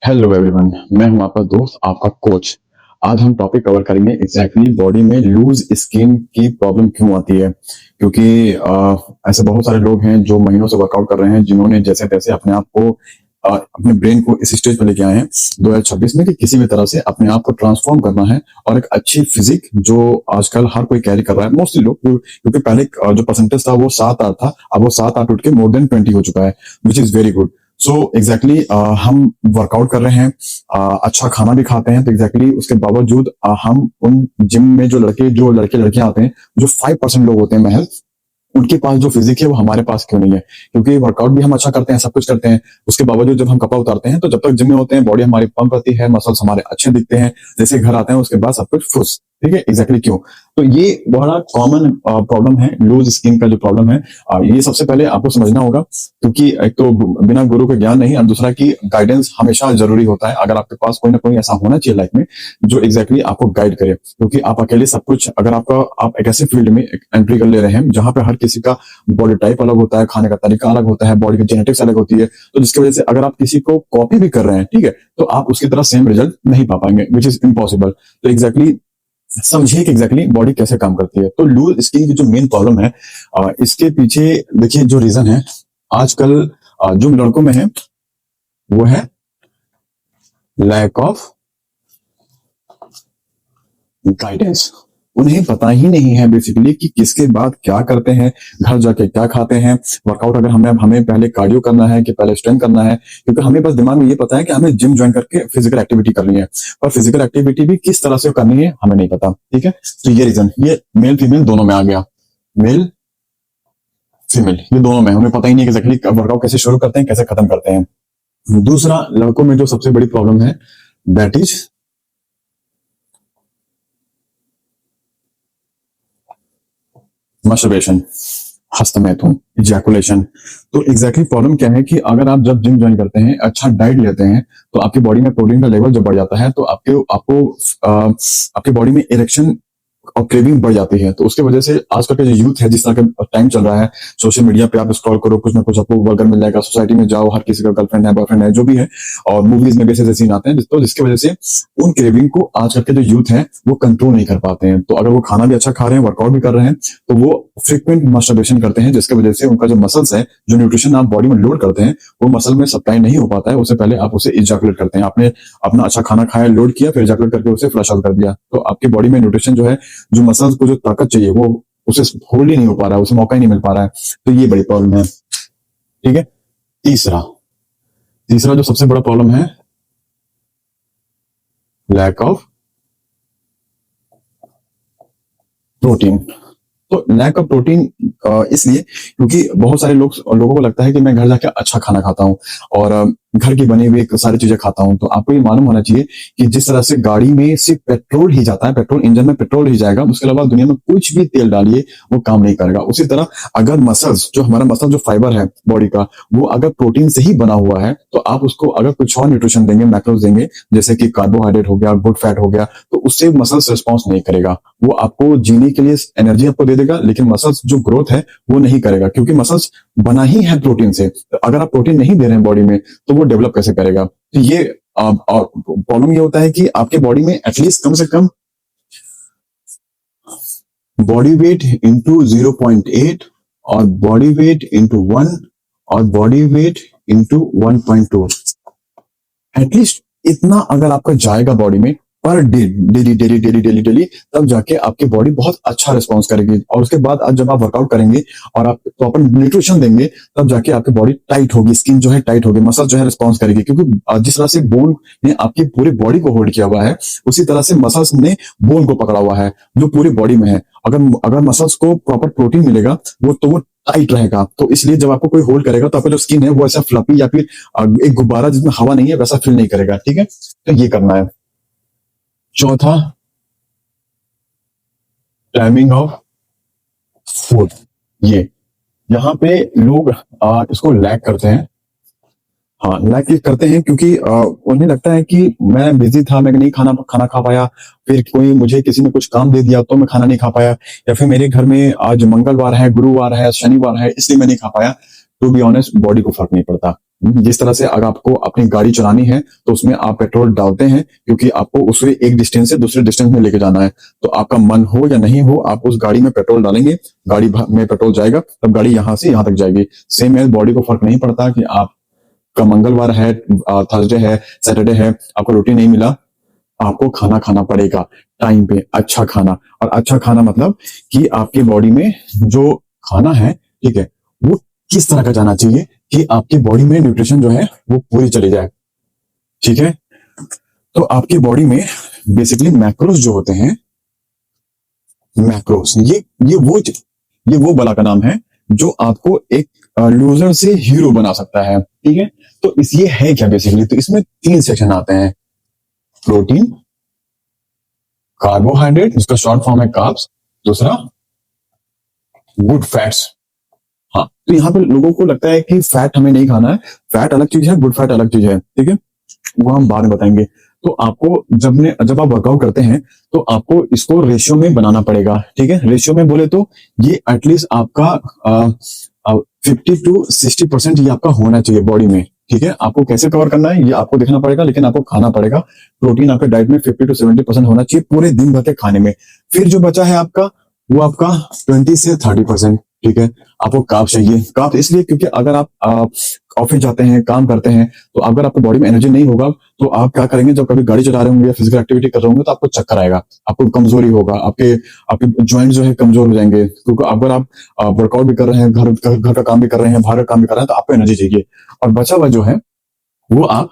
Hello everyone, मैं हूं आपका दोस्त, आपका कोच। आज हम टॉपिक कवर करेंगे एग्जैक्टली बॉडी में लूज स्किन की प्रॉब्लम क्यों आती है। क्योंकि ऐसे बहुत सारे लोग हैं जो महीनों से वर्कआउट कर रहे हैं, जिन्होंने जैसे तैसे अपने आप को अपने ब्रेन को इस स्टेज पर लेके आए हैं 2026 में कि किसी भी तरह से अपने आप को ट्रांसफॉर्म करना है और एक अच्छी फिजिक जो आजकल हर कोई कैरी कर रहा है, मोस्टली लोग। क्योंकि पहले जो परसेंटेज था वो 7-8 था, अब वो 7-8 उठ के मोर देन 20 हो चुका है, which is very good. So exactly हम वर्कआउट कर रहे हैं, अच्छा खाना भी खाते हैं, तो एग्जैक्टली उसके बावजूद हम उन जिम में जो लड़के लड़कियां आते हैं, जो 5% लोग होते हैं महज, उनके पास जो फिजिक है वो हमारे पास क्यों नहीं है। क्योंकि वर्कआउट भी हम अच्छा करते हैं, सब कुछ करते हैं, उसके बावजूद जब हम कपड़ा उतारते हैं तो जब तक जिम में होते हैं बॉडी हमारी पंप रहती है, मसल्स हमारे अच्छे दिखते हैं, जैसे घर आते हैं उसके बाद सब कुछ फुस। ठीक है, एग्जैक्टली क्यों? तो ये बड़ा कॉमन प्रॉब्लम है, लूज स्किन का जो प्रॉब्लम है। ये सबसे पहले आपको समझना होगा, क्योंकि एक तो बिना गुरु के ज्ञान नहीं, और दूसरा की गाइडेंस हमेशा जरूरी होता है। अगर आपके पास कोई ना कोई ऐसा होना चाहिए लाइफ में जो एग्जैक्टली आपको गाइड करे, क्योंकि आप अकेले सब कुछ, अगर आप एक ऐसे फील्ड में एंट्री कर ले रहे हैं जहां पे हर किसी का बॉडी टाइप अलग होता है, खाने का तरीका अलग होता है, बॉडी की जेनेटिक्स अलग होती है, तो जिसकी वजह से अगर आप किसी को कॉपी भी कर रहे हैं, ठीक है, तो आप उसकी तरह सेम रिजल्ट नहीं पा पाएंगे, विच इज इम्पॉसिबल। तो एग्जैक्टली समझिए कि एग्जैक्टली बॉडी कैसे काम करती है। तो लूज स्किन की जो मेन प्रॉब्लम है, इसके पीछे देखिए जो रीजन है आजकल जो लड़कों में है वो है लैक ऑफ गाइडेंस। उन्हें पता ही नहीं है बेसिकली कि किसके बाद क्या करते हैं, घर जाके क्या खाते हैं। वर्कआउट अगर हमें पहले कार्डियो करना है कि पहले स्ट्रेंथ करना है, क्योंकि हमें बस दिमाग में ये पता है कि हमें जिम ज्वाइन करके फिजिकल एक्टिविटी करनी है, पर फिजिकल एक्टिविटी भी किस तरह से करनी है हमें नहीं पता। ठीक है, तो ये रीजन, ये मेल फीमेल दोनों में आ गया, मेल फीमेल ये दोनों में हमें पता ही नहीं एग्जैक्टली वर्कआउट कैसे शुरू करते हैं, कैसे खत्म करते हैं। दूसरा, लड़कों में जो सबसे बड़ी प्रॉब्लम है दैट इज मस्टरबेशन, हस्तमैथुन, इजैकुलेशन। तो एग्जैक्टली प्रॉब्लम क्या है कि अगर आप जब जिम ज्वाइन करते हैं, अच्छा डाइट लेते हैं, तो आपकी बॉडी में प्रोटीन का लेवल जब बढ़ जाता है तो आपके बॉडी में इरेक्शन और क्रेविंग बढ़ जाती है। तो उसके वजह से आजकल का जो यूथ है, जिस तरह का टाइम चल रहा है, सोशल मीडिया पे आप स्क्रॉल करो, कुछ ना कुछ आपको बर्गर मिल जाएगा, सोसाइटी में जाओ, हर किसी का गर्लफ्रेंड है, बॉयफ्रेंड है, जो भी है, और मूवीज में भी ऐसे सीन आते हैं, तो जिसकी वजह से उन क्रेविंग को आजकल के जो यूथ है वो कंट्रोल नहीं कर पाते हैं। तो अगर वो खाना भी अच्छा खा रहे हैं, वर्कआउट भी कर रहे हैं, तो वो फ्रिक्वेंट मास्टरबेशन करते हैं, जिसकी वजह से उनका जो मसल्स है, जो न्यूट्रिशन आप बॉडी में लोड करते हैं, वो मसल में सप्लाई नहीं हो पाता है। उससे पहले आप उसे इजैकुलेट करते हैं। आपने अपना अच्छा खाना खाया, लोड किया, फिर इजैकुलेट करके उसे फ्लश आउट कर दिया, तो आपकी बॉडी में न्यूट्रिशन जो है, जो मसल्स को जो ताकत चाहिए, वो उसे होल्ड ही नहीं हो पा रहा है, उसे मौका ही नहीं मिल पा रहा है। तो ये बड़ी प्रॉब्लम है। ठीक है, तीसरा तीसरा जो सबसे बड़ा प्रॉब्लम है, लैक ऑफ प्रोटीन। तो लैक ऑफ प्रोटीन इसलिए क्योंकि बहुत सारे लोगों को लगता है कि मैं घर जाके अच्छा खाना खाता हूँ और घर की बनी हुई सारी चीजें खाता हूँ। तो आपको ये मालूम होना चाहिए कि जिस तरह से गाड़ी में सिर्फ पेट्रोल ही जाता है, पेट्रोल इंजन में पेट्रोल ही जाएगा, उसके अलावा दुनिया में कुछ भी तेल डालिए वो काम नहीं करेगा। उसी तरह अगर मसल्स, जो हमारा मसल जो फाइबर है बॉडी का, वो अगर प्रोटीन से ही बना हुआ है, तो आप उसको अगर कुछ और न्यूट्रिशन देंगे, मैक्रोज देंगे, जैसे कि कार्बोहाइड्रेट हो गया, गुड फैट हो गया, तो उससे मसल्स रिस्पॉन्स नहीं करेगा। वो आपको जीने के लिए एनर्जी आपको दे देगा, लेकिन मसल्स जो ग्रोथ है वो नहीं करेगा, क्योंकि मसल्स बना ही है प्रोटीन से। तो अगर आप प्रोटीन नहीं दे रहे हैं बॉडी में, तो वो डेवलप कैसे करेगा? तो ये प्रॉब्लम ये होता है कि आपके बॉडी में एटलीस्ट कम से कम बॉडी वेट इंटू 0.8 और बॉडी वेट इंटू 1 और बॉडी वेट इंटू 1.2, एटलीस्ट इतना अगर आपका जाएगा बॉडी में per day, daily daily daily daily daily, तब जाके आपकी बॉडी बहुत अच्छा रिस्पॉन्स करेगी। और उसके बाद आज जब आप वर्कआउट करेंगे और आप प्रॉपर न्यूट्रिशन देंगे, तब जाके आपकी बॉडी टाइट होगी, स्किन जो है टाइट होगी, मसल जो है रिस्पॉन्स करेगी। क्योंकि जिस तरह से बोन ने आपकी पूरी बॉडी को होल्ड किया हुआ है, उसी तरह से मसल्स ने बोन को पकड़ा हुआ है जो पूरी बॉडी में है। अगर मसल्स को प्रॉपर प्रोटीन मिलेगा, वो टाइट रहेगा। तो इसलिए जब आपको कोई होल्ड करेगा, तो आपका जो स्किन है वो ऐसा फ्लफी या फिर एक गुब्बारा जिसमें हवा नहीं है वैसा फील नहीं करेगा। ठीक है, तो ये करना है। चौथा, टाइमिंग ऑफ फूड। ये यहाँ पे लोग इसको लैग करते हैं। हाँ, लैग करते हैं क्योंकि उन्हें लगता है कि मैं बिजी था, मैं नहीं खाना खा पाया, फिर किसी ने कुछ काम दे दिया तो मैं खाना नहीं खा पाया, या फिर मेरे घर में आज मंगलवार है, गुरुवार है, शनिवार है, इसलिए मैं नहीं खा पाया। टू बी ऑनेस्ट, बॉडी को फर्क नहीं पड़ता। जिस तरह से अगर आपको अपनी गाड़ी चलानी है तो उसमें आप पेट्रोल डालते हैं क्योंकि आपको उसे एक डिस्टेंस से दूसरे डिस्टेंस में लेके जाना है। तो आपका मन हो या नहीं हो, आप उस गाड़ी में पेट्रोल डालेंगे, गाड़ी में पेट्रोल जाएगा, तब गाड़ी यहां से यहां तक जाएगी। सेम है, बॉडी को फर्क नहीं पड़ता कि आपका मंगलवार है, थर्सडे है, सैटरडे है, आपको रोटी नहीं मिला, आपको खाना खाना पड़ेगा टाइम पे, अच्छा खाना। और अच्छा खाना मतलब कि आपकी बॉडी में जो खाना है, ठीक है, वो किस तरह का जाना चाहिए कि आपकी बॉडी में न्यूट्रिशन जो है वो पूरी चली जाए, ठीक है। तो आपकी बॉडी में बेसिकली मैक्रोस जो होते हैं, मैक्रोस, ये वो बला का नाम है जो आपको एक लूजर से हीरो बना सकता है, ठीक है। तो ये है क्या बेसिकली, तो इसमें 3 सेक्शन आते हैं। प्रोटीन, कार्बोहाइड्रेट जिसका शॉर्ट फॉर्म है कार्ब्स, दूसरा गुड फैट्स। हाँ, तो यहाँ पे लोगों को लगता है कि फैट हमें नहीं खाना है, फैट अलग चीज है, गुड फैट अलग चीज है, ठीक है, वो हम बाद में बताएंगे। तो आपको जब आप वर्कआउट करते हैं तो आपको इसको रेशियो में बनाना पड़ेगा, ठीक है। रेशियो में बोले तो ये एटलीस्ट आपका 50 to 60% ये आपका होना चाहिए बॉडी में, ठीक है। आपको कैसे कवर करना है ये आपको देखना पड़ेगा, लेकिन आपको खाना पड़ेगा। प्रोटीन आपके डाइट में 50 to 70% होना चाहिए पूरे दिन भर के खाने में। फिर जो बचा है आपका, वो आपका 20 से 30%, ठीक है। आपको कार्ब चाहिए। कार्ब इसलिए क्योंकि अगर आप ऑफिस जाते हैं, काम करते हैं, तो अगर आपको बॉडी में एनर्जी नहीं होगा तो आप क्या करेंगे, जब कभी गाड़ी चला रहे होंगे या फिजिकल एक्टिविटी कर रहे होंगे तो आपको चक्कर आएगा, आपको कमजोरी होगा, आपके ज्वाइंट जो है कमजोर हो जाएंगे। क्योंकि अगर आप वर्कआउट भी कर रहे हैं, घर का काम भी कर रहे हैं, बाहर का काम भी कर रहे हैं, तो आपको एनर्जी चाहिए। और बचा हुआ जो है वो आप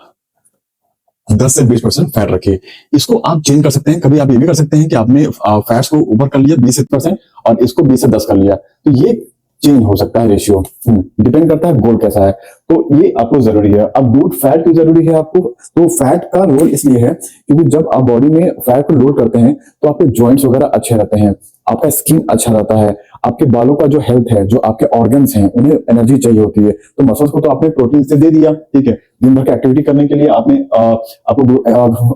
10 से 20% फैट रखिए। इसको आप चेंज कर सकते हैं। कभी आप ये भी कर सकते हैं कि आपने फैट्स को ऊपर कर लिया 20% और इसको 20 से 10 कर लिया, तो ये चेंज हो सकता है रेशियो, डिपेंड करता है गोल कैसा है। तो ये आपको जरूरी है। अब गुड फैट क्यों जरूरी है आपको, तो फैट का रोल इसलिए है क्योंकि जब आप बॉडी में फैट को लोड करते हैं तो आपके जॉइंट्स वगैरह अच्छे रहते हैं, आपका स्किन अच्छा रहता है, आपके बालों का जो हेल्थ है, जो आपके ऑर्गन्स हैं, उन्हें एनर्जी चाहिए होती है। तो मसल्स को तो आपने प्रोटीन से दे दिया, ठीक है, दिन भर की एक्टिविटी करने के लिए आपने आपको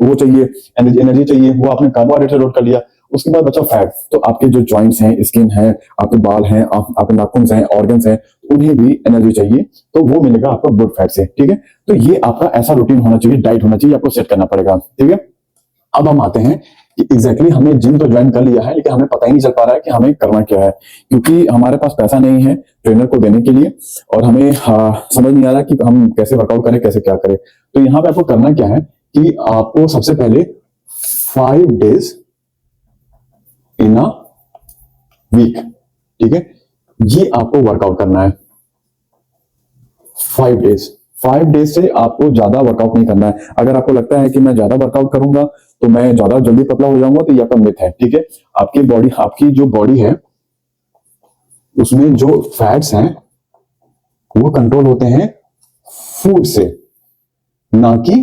वो चाहिए, एनर्जी चाहिए, वो आपने कार्बोहाइड्रेट से लोड कर लिया। उसके बाद बचा फैट, तो आपके जो जॉइंट्स हैं, स्किन है, आपके बाल हैं, आपके नाखून हैं, ऑर्गन्स हैं, उन्हें भी एनर्जी चाहिए, तो वो मिलेगा आपको गुड फैट से, ठीक है। तो ये आपका ऐसा रूटीन होना चाहिए, डाइट होना चाहिए, आपको सेट करना पड़ेगा, ठीक है। अब हम आते हैं कि एग्जैक्टली हमने जिम तो ज्वाइन कर लिया है, लेकिन हमें पता ही नहीं चल पा रहा है कि हमें करना क्या है, क्योंकि हमारे पास पैसा नहीं है ट्रेनर को देने के लिए, और हमें समझ नहीं आ रहा कि हम कैसे वर्कआउट करें, कैसे क्या करें। तो यहाँ पे आपको करना क्या है कि आपको सबसे पहले 5 days इन अ वीक, ठीक है, ये आपको वर्कआउट करना है 5 days। 5 days से आपको ज्यादा वर्कआउट नहीं करना है। अगर आपको लगता है कि मैं ज्यादा वर्कआउट करूंगा तो मैं ज्यादा जल्दी पतला हो जाऊंगा, तो यह आपका मिथ है, ठीक है। आपकी जो बॉडी है उसमें जो फैट्स हैं वो कंट्रोल होते हैं फूड से, ना कि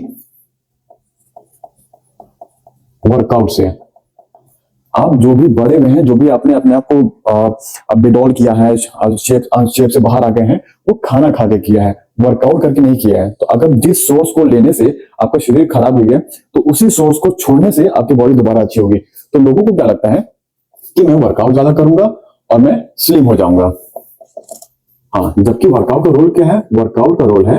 वर्कआउट से। आप जो भी बड़े में हैं, जो भी आपने अपने आप को बिडोल किया है, शेप से बाहर आ गए हैं, वो खाना खा के किया है, वर्कआउट करके नहीं किया है। तो अगर जिस सोर्स को लेने से आपका शरीर खराब हो गया, तो उसी सोर्स को छोड़ने से आपकी बॉडी दोबारा अच्छी होगी। तो लोगों को क्या लगता है कि मैं वर्कआउट ज्यादा करूंगा और मैं स्लिम हो जाऊंगा। हाँ, जबकि वर्कआउट का रोल क्या है, वर्कआउट का रोल है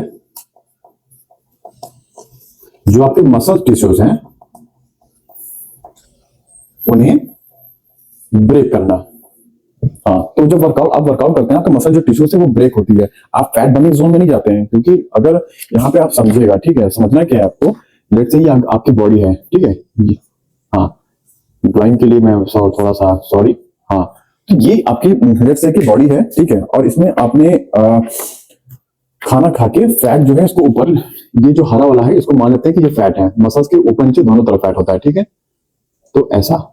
जो आपके मसल टिश्यूज हैं उन्हें ब्रेक करना। हाँ, तो जब आप वर्कआउट करते हैं तो मसल जो टिश्यूज है वो ब्रेक होती है, आप फैट बर्निंग जोन में नहीं जाते हैं। क्योंकि अगर यहाँ पे आप समझिएगा, ठीक है, समझना क्या है आपको, लेट्स से ये आपकी बॉडी है, ठीक है, हाँ, ड्राइंग के लिए मैं थोड़ा सा सॉरी। हाँ, तो ये आपकी लेट्स से की बॉडी है, ठीक है, और इसमें आपने खाना खा के फैट जो है इसको ऊपर, ये जो हरा वाला है इसको मान लेते हैं कि ये फैट है, मसल्स के ऊपर नीचे दोनों तरफ फैट होता है, ठीक है। तो ऐसा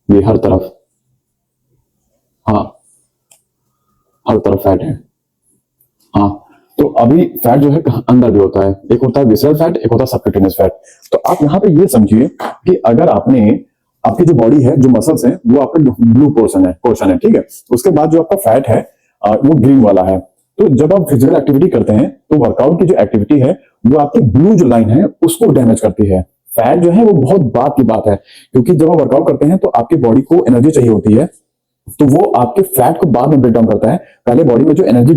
ये हर तरफ, हाँ, हर तरफ फैट है। हाँ, तो अभी फैट जो है अंदर भी होता है, एक होता है विसरल फैट, एक होता है सबक्यूटेनियस फैट। तो आप यहाँ पे ये समझिए कि अगर आपकी जो बॉडी है, जो मसल्स हैं, वो आपका ब्लू पोर्शन है, ठीक है। उसके बाद जो आपका फैट है वो ग्रीन वाला है। तो जब आप फिजिकल एक्टिविटी करते हैं तो वर्कआउट की जो एक्टिविटी है वो आपकी ब्लू जो लाइन है उसको डैमेज करती है। फैट जो है वो बहुत बात की बात है, क्योंकि जब आप वर्कआउट करते हैं तो आपकी बॉडी को एनर्जी चाहिए होती है, तो वो आपके फैट को बाद में ब्रेक डाउन करता है। पहले बॉडी में जो एनर्जी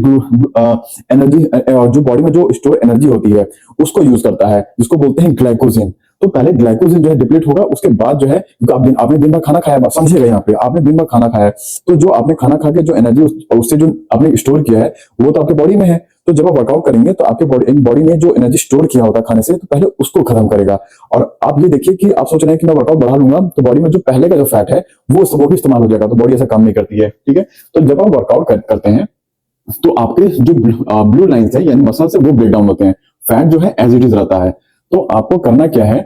जो बॉडी में जो स्टोर एनर्जी होती है उसको यूज करता है, जिसको बोलते हैं ग्लाइकोजन। तो पहले ग्लाइकोजन जो है डिप्लीट होगा, उसके बाद जो है, क्योंकि आपने दिन भर खाना खाया, समझिएगा यहाँ पे, आपने दिन भर खाना खाया है, तो जो आपने खाना खा के जो एनर्जी उससे जो आपने स्टोर किया है वो तो आपके बॉडी में है। तो जब आप वर्कआउट करेंगे तो आपके बॉडी में जो एनर्जी स्टोर किया होता है खाने से, तो पहले उसको खत्म करेगा। और आप ये देखिए कि आप सोच रहे हैं कि मैं वर्कआउट बढ़ा लूंगा तो बॉडी में जो पहले का जो फैट है वो भी इस्तेमाल हो जाएगा, तो बॉडी ऐसा काम नहीं करती है, ठीक है। तो जब आप वर्कआउट करते हैं तो आपके जो ब्लू लाइंस है यानी मसल्स है वो ब्रेक डाउन होते हैं, फैट जो है एज इट इज रहता है। तो आपको करना क्या है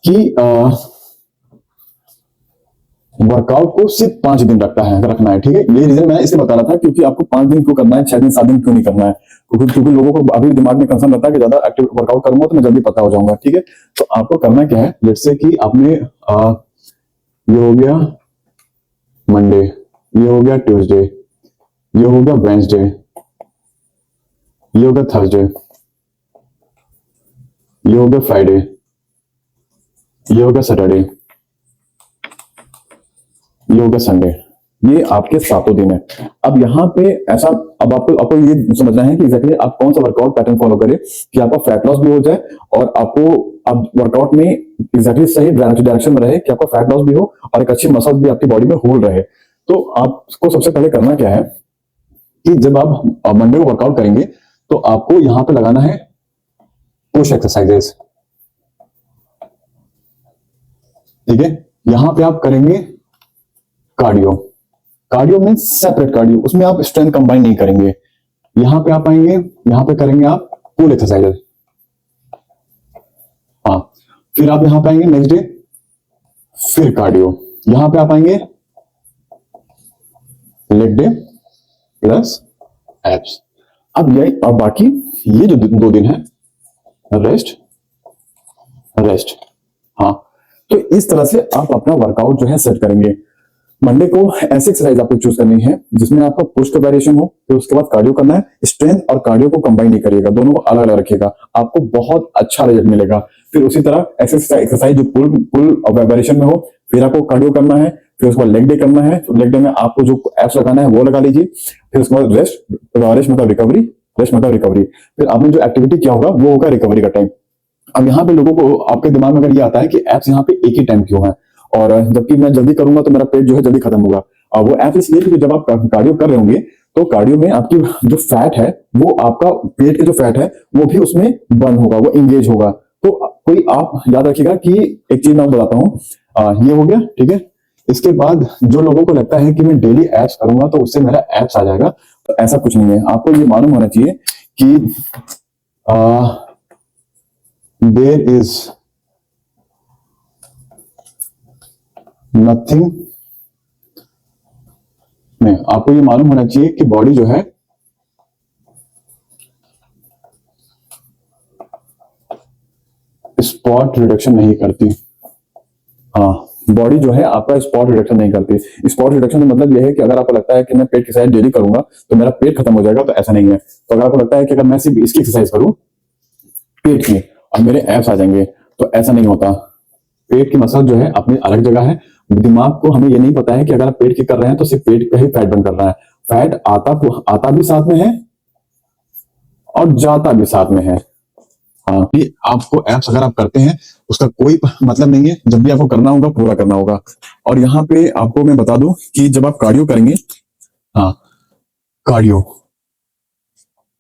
कि वर्कआउट को सिर्फ 5 दिन रखना है, ठीक है। ये रीजन मैं इसलिए बता रहा था क्योंकि आपको 5 दिन क्यों करना है, 6 दिन 7 दिन क्यों नहीं करना है, क्योंकि लोगों को अभी दिमाग में कंसर्न रहता है कि ज्यादा एक्टिव वर्कआउट करूंगा तो मैं जल्दी पता हो जाऊंगा, ठीक है। तो आपको करना क्या है, जैसे कि आपने ये हो गया मंडे, ये हो गया ट्यूसडे, ये हो गया वेंसडे, ये हो गया थर्सडे, ये हो गया फ्राइडे, ये हो गया सैटरडे, ये हो गया संडे। ये आपके 7 दिन है। अब यहाँ पे ऐसा, अब आपको ये समझना है कि एग्जैक्टली आप कौन सा वर्कआउट पैटर्न फॉलो करें कि आपका फैट लॉस भी हो जाए और आपको अब वर्कआउट में एग्जैक्टली सही डायरेक्शन में रहे कि आपका फैट लॉस भी हो और एक अच्छी मसल भी आपकी बॉडी में होल्ड रहे। तो आपको सबसे पहले करना क्या है कि जब आप मंडे को वर्कआउट करेंगे तो आपको यहाँ पे लगाना है पुश एक्सरसाइजेस, ठीक है। यहां पे आप करेंगे कार्डियो, कार्डियो में सेपरेट कार्डियो, उसमें आप स्ट्रेंथ कंबाइन नहीं करेंगे। यहां पे आप आएंगे, यहां पे करेंगे आप पुल एक्सरसाइजेस, हाँ। फिर आप यहां पे आएंगे नेक्स्ट डे, फिर कार्डियो, यहां पे आप आएंगे लेग डे प्लस एब्स। अब बाकी ये जो 2 दिन है रेस्ट रेस्ट, हाँ। तो इस तरह से आप अपना वर्कआउट जो है सेट करेंगे। मंडे को ऐसी एक्सरसाइज आपको चूज करनी है जिसमें आपका पुश का वेरिएशन हो, फिर उसके बाद कार्डियो करना है। स्ट्रेंथ और कार्डियो को कंबाइन नहीं करिएगा, दोनों को अलग अलग रखिएगा, आपको बहुत अच्छा रिजल्ट मिलेगा। फिर उसी तरह एक्सरसाइज जो पुल वेरिएशन में हो, फिर आपको कार्डियो करना है, फिर उसके बाद लेग डे करना है। लेग डे में आपको जो एप्स लगाना है वो लगा लीजिए, फिर उसके बाद रेस्ट मतलब रिकवरी। फिर आपने जो एक्टिविटी किया होगा वो होगा रिकवरी का टाइम। अब यहाँ पे लोगों को आपके दिमाग में अगर ये आता है कि एप्स यहाँ पे एक ही टाइम क्यों है, और जबकि मैं जल्दी करूंगा तो मेरा पेट जो है जल्दी खत्म होगा। वो ऐप इसलिए क्योंकि जब आप कार्डियो कर रहे होंगे तो कार्डियो में आपकी जो फैट है वो आपका पेट के जो फैट है वो भी उसमें बर्न होगा, वो इंगेज होगा। तो कोई आप याद रखिएगा कि एक चीज मैं बताता हूँ, ये हो गया, ठीक है। इसके बाद जो लोगों को लगता है कि मैं डेली एप्स करूंगा तो उससे मेरा एप्स आ जाएगा, तो ऐसा कुछ नहीं है। आपको ये मालूम होना चाहिए कि there is nothing, नहीं, आपको ये मालूम होना चाहिए कि बॉडी जो है स्पॉट रिडक्शन नहीं करती, हाँ। बॉडी जो है आपका स्पॉट रिडक्शन नहीं करती। स्पॉट रिडक्शन का मतलब यह है कि अगर आपको लगता है कि मैं पेट की एक्सरसाइज डेली करूंगा तो मेरा पेट खत्म हो जाएगा, तो ऐसा नहीं है। तो अगर आपको लगता है कि अगर मैं सिर्फ इसकी एक्सरसाइज करूं पेट की और मेरे एब्स आ जाएंगे, तो ऐसा नहीं होता। पेट की मसल जो है अपनी अलग जगह है। दिमाग को हमें ये नहीं पता है कि अगर आप पेट की कर रहे हैं तो सिर्फ पेट का ही फैट बर्न कर रहा है। फैट आता भी साथ में है और जाता भी साथ में है, हाँ। कि आपको एप्स अगर आप करते हैं उसका कोई मतलब नहीं है, जब भी आपको करना होगा पूरा करना होगा। और यहाँ पे आपको मैं बता दूं कि जब आप कार्डियो करेंगे, हाँ, कार्डियो,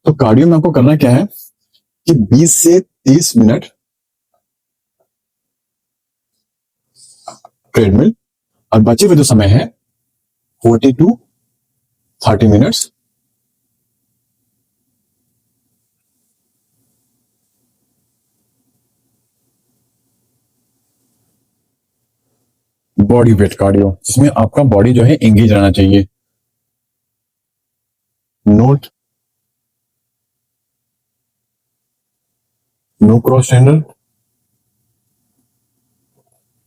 तो कार्डियो में आपको करना क्या है कि 20 से 30 मिनट ट्रेडमिल और बचे हुए जो समय है 40 to 30 minutes body weight cardio, जिसमें आपका बॉडी जो है एंगेज रहना चाहिए। Note, no cross trainer,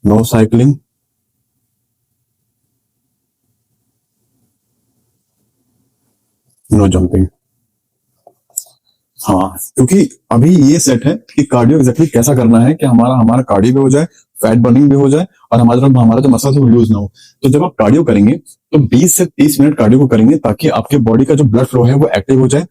no cycling, no jumping. हाँ, क्योंकि अभी ये सेट है कि कार्डियो एग्जैक्टली कैसा करना है कि हमारा हमारा कार्डियो भी हो जाए, फैट बर्निंग भी हो जाए और हमारा जो मसल है वो लूज ना हो। तो जब आप कार्डियो करेंगे तो 20 से 30 मिनट कार्डियो को करेंगे ताकि आपके बॉडी का जो ब्लड फ्लो है वो एक्टिव हो जाए,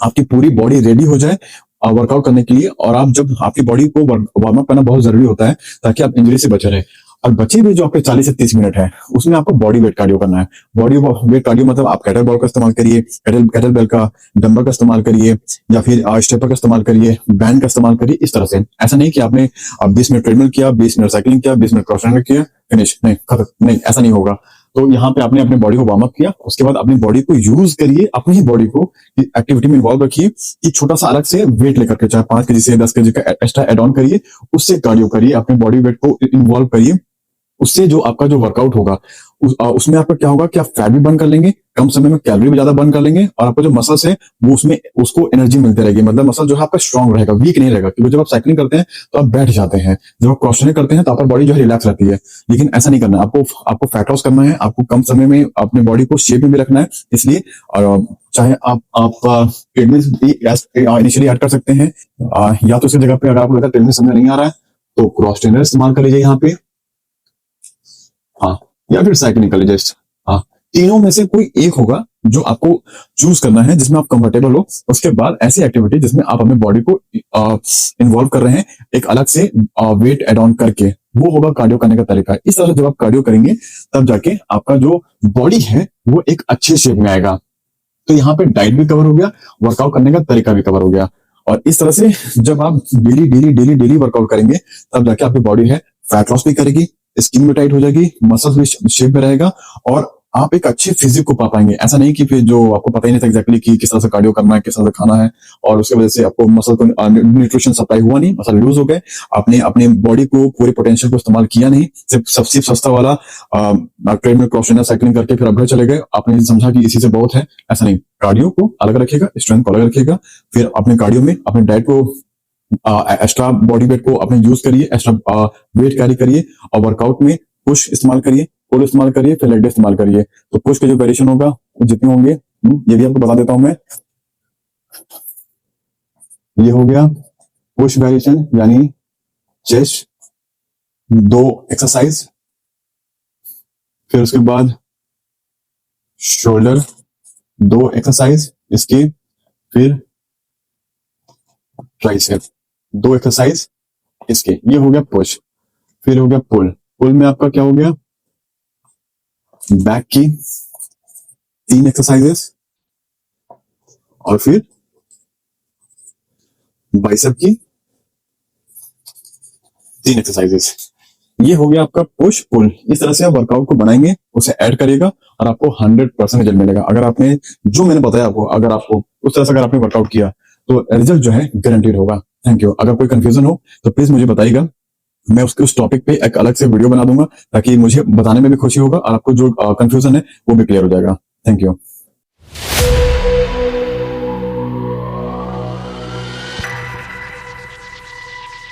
आपकी पूरी बॉडी रेडी हो जाए वर्कआउट करने के लिए। और आप जब आपकी बॉडी को वार्म अप करना बहुत जरूरी होता है ताकि आप इंजरी से बचे रहे। और बचे हुए जो आपके 40 से 30 मिनट है उसमें आपको बॉडी वेट कार्डियो करना है। बॉडी वेट कार्डियो मतलब आप कैटल बॉल का इस्तेमाल करिए, कैटल बेल का, डंबल का इस्तेमाल करिए या फिर स्टेपर का इस्तेमाल करिए, बैंड का इस्तेमाल करिए। इस तरह से ऐसा नहीं कि आपने 20 मिनट ट्रेडमिल किया, 20 मिनट साइकिलिंग किया, 20 मिनट क्रॉस रनिंग किया, फिनिश, नहीं खत्म, नहीं ऐसा नहीं होगा। तो यहाँ पे आपने अपने बॉडी को वार्म अप किया, उसके बाद अपनी बॉडी को यूज करिए, अपनी ही बॉडी को एक्टिविटी में इन्वॉल्व रखिए कि छोटा सा अलग से वेट लेकर के, चाहे 5 केजी से 10 केजी का एक्स्ट्रा एड ऑन करिए, उससे कार्डियो करिए, अपने बॉडी वेट को इन्वॉल्व करिए। उससे जो आपका जो वर्कआउट होगा उसमें आपका क्या होगा कि आप फैट भी बर्न कर लेंगे, कम समय में कैलोरी भी ज्यादा बर्न कर लेंगे और आपका जो मसल्स है वो उसमें उसको एनर्जी मिलती रहेगी। मतलब मसल जो है आपका स्ट्रांग रहेगा, वीक नहीं रहेगा। क्योंकि जब आप साइकिलिंग करते हैं तो आप बैठ जाते हैं, जब आप क्रॉस करते हैं तो आपका बॉडी जो है रिलैक्स रहती है। लेकिन ऐसा नहीं करना, आपको फैट लॉस करना है, आपको कम समय में अपने बॉडी को शेप में भी रखना है। इसलिए चाहे आप ट्रेडमिल इनिशियली ऐड कर सकते हैं, या तो उसकी जगह पे अगर आपको लगता है ट्रेडमिल समझ नहीं आ रहा है तो क्रॉस ट्रेनर इस्तेमाल कर लीजिए यहाँ पे, हाँ, या फिर साइकिलिंग कर लीजिए। हाँ, तीनों में से कोई एक होगा जो आपको चूज करना है जिसमें आप कंफर्टेबल हो। उसके बाद ऐसी एक्टिविटी जिसमें आप अपने बॉडी को इन्वॉल्व कर रहे हैं एक अलग से वेट एड ऑन करके, वो होगा कार्डियो करने का तरीका। इस तरह से जब आप कार्डियो करेंगे तब जाके आपका जो बॉडी है वो एक अच्छे शेप में आएगा। तो यहाँ पे डाइट भी कवर हो गया, वर्कआउट करने का तरीका भी कवर हो गया। और इस तरह से जब आप daily daily daily daily workout करेंगे तब जाके आपकी बॉडी है फैट लॉस भी करेगी, स्किन भी टाइट हो जाएगी, मसल्स भी शेप में रहेगा और आप एक अच्छे फिजिक को पा पाएंगे। ऐसा नहीं कि फिर जो आपको पता ही नहीं था एग्जैक्टली कि किस तरह से कार्डियो करना है, किस तरह से खाना है और उसकी वजह से आपको मसल को न्यूट्रिशन सप्लाई हुआ नहीं, मसल लूज हो गए, आपने अपने बॉडी को पूरे पोटेंशियल को इस्तेमाल किया नहीं, सिर्फ सबसे सस्ता वाला ट्रेडमिल क्रॉस ट्रेनर साइकिलिंग करके फिर अपने चले गए, आपने समझा कि इसी से बहुत है। ऐसा नहीं, कार्डियो को अलग रखिएगा, स्ट्रेंथ को अलग रखिएगा, फिर अपने कार्डियो में अपने डाइट को एक्स्ट्रा बॉडी वेट को अपने यूज करिए, एक्स्ट्रा वेट कैरी करिए और वर्कआउट में पुश इस्तेमाल करिए, पुल इस्तेमाल करिए, फिर लेग डे इस्तेमाल करिए। तो पुश के जो वेरिएशन होगा वो जितने होंगे ये भी आपको बता देता हूं मैं। ये हो गया पुश वेरिएशन यानी चेस्ट 2 एक्सरसाइज, फिर उसके बाद शोल्डर 2 एक्सरसाइज इसकी, फिर ट्राइसेप 2 एक्सरसाइज इसके। ये हो गया पुश। फिर हो गया पुल। पुल में आपका क्या हो गया, बैक की 3 एक्सरसाइजेस और फिर बाइसेप की 3 एक्सरसाइजेस। ये हो गया आपका पुश पुल। इस तरह से आप वर्कआउट को बनाएंगे, उसे ऐड करिएगा और आपको 100% रिजल्ट मिलेगा। अगर आपने जो मैंने बताया आपको, अगर आपको उस तरह से अगर आपने वर्कआउट किया तो रिजल्ट जो है गारंटीड होगा। Thank you. अगर कोई कंफ्यूजन हो तो प्लीज मुझे बताइएगा, मैं उसके उस टॉपिक पे एक अलग से वीडियो बना दूंगा ताकि मुझे बताने में भी खुशी होगा और आपको जो कंफ्यूजन है वो भी क्लियर हो जाएगा। Thank you.